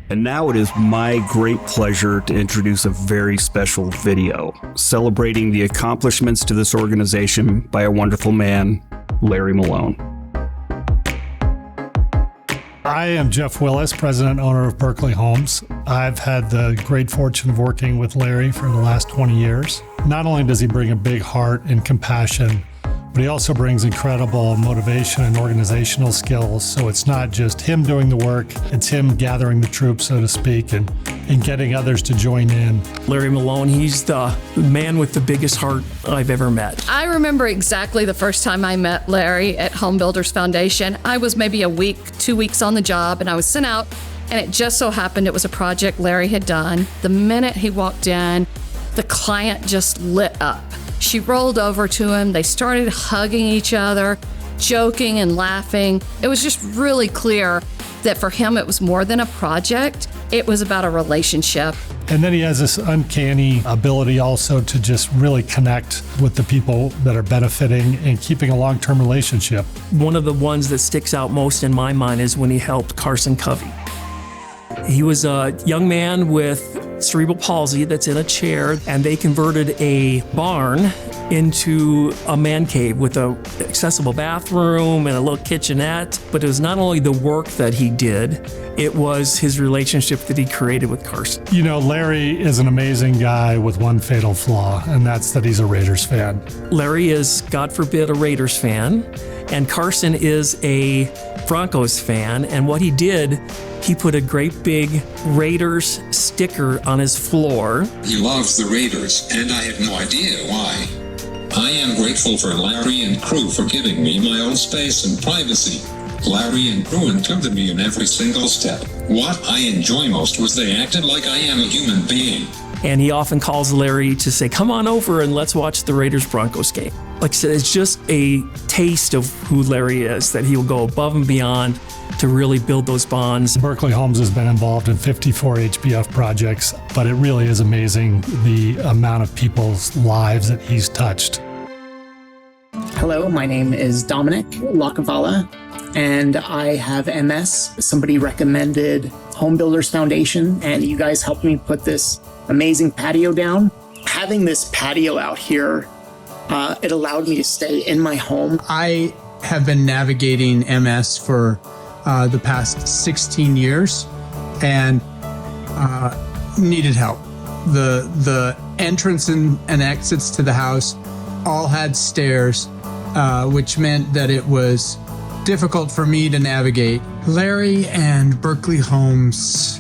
And now it is my great pleasure to introduce a very special video celebrating the accomplishments to this organization by a wonderful man, Larry Malone. I am Jeff Willis, president and owner of Berkley Homes. I've had the great fortune of working with Larry for the last 20 years. Not only does he bring a big heart and compassion, but he also brings incredible motivation and organizational skills. So it's not just him doing the work, it's him gathering the troops, so to speak, and getting others to join in. Larry Malone, he's the man with the biggest heart I've ever met. I remember exactly the first time I met Larry at Home Builders Foundation. I was maybe a week, 2 weeks on the job, and I was sent out, and it just so happened it was a project Larry had done. The minute he walked in, the client just lit up. She rolled over to him. They started hugging each other, joking and laughing. It was just really clear that for him, it was more than a project. It was about a relationship. And then he has this uncanny ability also to just really connect with the people that are benefiting and keeping a long-term relationship. One of the ones that sticks out most in my mind is when he helped Carson Covey. He was a young man with cerebral palsy that's in a chair, and they converted a barn into a man cave with an accessible bathroom and a little kitchenette. But it was not only the work that he did, it was his relationship that he created with Carson. You know, Larry is an amazing guy with one fatal flaw, and that's that he's a Raiders fan. Larry is, God forbid, a Raiders fan, and Carson is a Broncos fan. And what he did, he put a great big Raiders sticker on his floor. He loves the Raiders, and I have no idea why. I am grateful for Larry and crew for giving me my own space and privacy. Larry and crew included me in every single step. What I enjoy most was they acted like I am a human being. And he often calls Larry to say, come on over and let's watch the Raiders-Broncos game. Like I said, it's just a taste of who Larry is, that he will go above and beyond to really build those bonds. Berkley Homes has been involved in 54 HBF projects, but it really is amazing the amount of people's lives that he's touched. Hello, my name is Dominic Lakavala, and I have MS. Somebody recommended Home Builders Foundation, and you guys helped me put this amazing patio down. Having this patio out here, it allowed me to stay in my home. I have been navigating MS for the past 16 years and needed help. The entrance and exits to the house all had stairs, which meant that it was difficult for me to navigate. Larry and Berkley Homes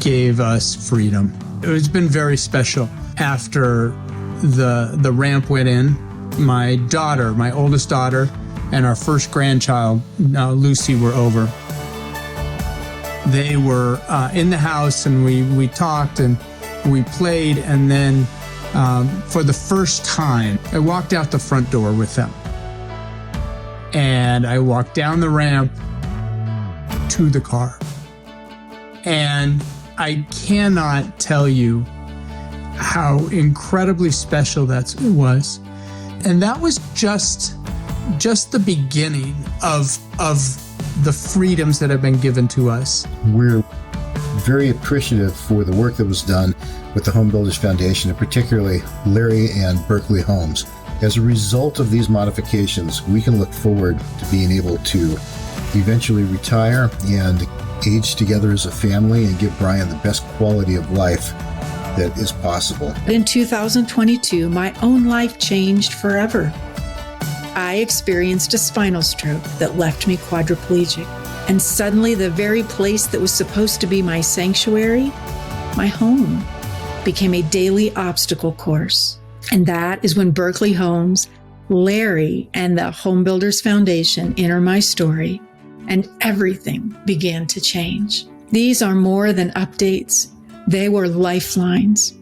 gave us freedom. It's been very special. After the ramp went in, my daughter, my oldest daughter, and our first grandchild, Lucy, were over. They were in the house, and we talked and we played, and then for the first time, I walked out the front door with them. And I walked down the ramp to the car. And I cannot tell you how incredibly special that was. And that was just the beginning of the freedoms that have been given to us. We're very appreciative for the work that was done with the Home Builders Foundation, and particularly Larry and Berkley Homes. As a result of these modifications, we can look forward to being able to eventually retire and age together as a family and give Brian the best quality of life that is possible. In 2022, my own life changed forever. I experienced a spinal stroke that left me quadriplegic. And suddenly the very place that was supposed to be my sanctuary, my home, became a daily obstacle course. And that is when Berkley Homes, Larry, and the Home Builders Foundation enter my story, and everything began to change. These are more than updates. They were lifelines.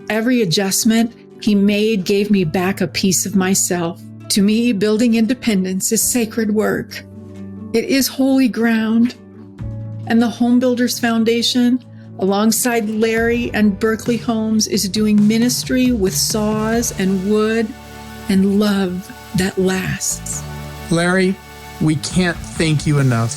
Every adjustment he made gave me back a piece of myself. To me, building independence is sacred work. It is holy ground. And the Home Builders Foundation, alongside Larry and Berkley Homes, is doing ministry with saws and wood and love that lasts. Larry, we can't thank you enough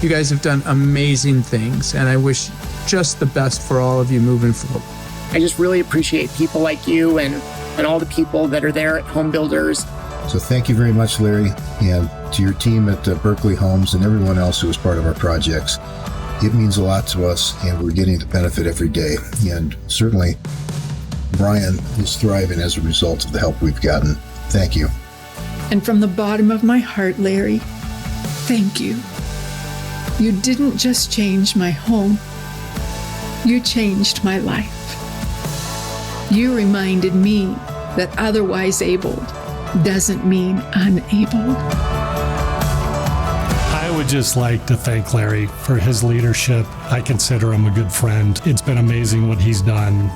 You guys have done amazing things, and I wish just the best for all of you moving forward. I just really appreciate people like you and all the people that are there at Home Builders. So thank you very much, Larry, and to your team at Berkley Homes and everyone else who was part of our projects. It means a lot to us, and we're getting the benefit every day. And certainly, Brian is thriving as a result of the help we've gotten. Thank you. And from the bottom of my heart, Larry, thank you. You didn't just change my home. You changed my life. You reminded me that otherwise able doesn't mean unable. I would just like to thank Larry for his leadership. I consider him a good friend. It's been amazing what he's done.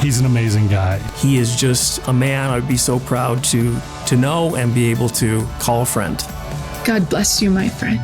He's an amazing guy. He is just a man I'd be so proud to know and be able to call a friend. God bless you, my friend.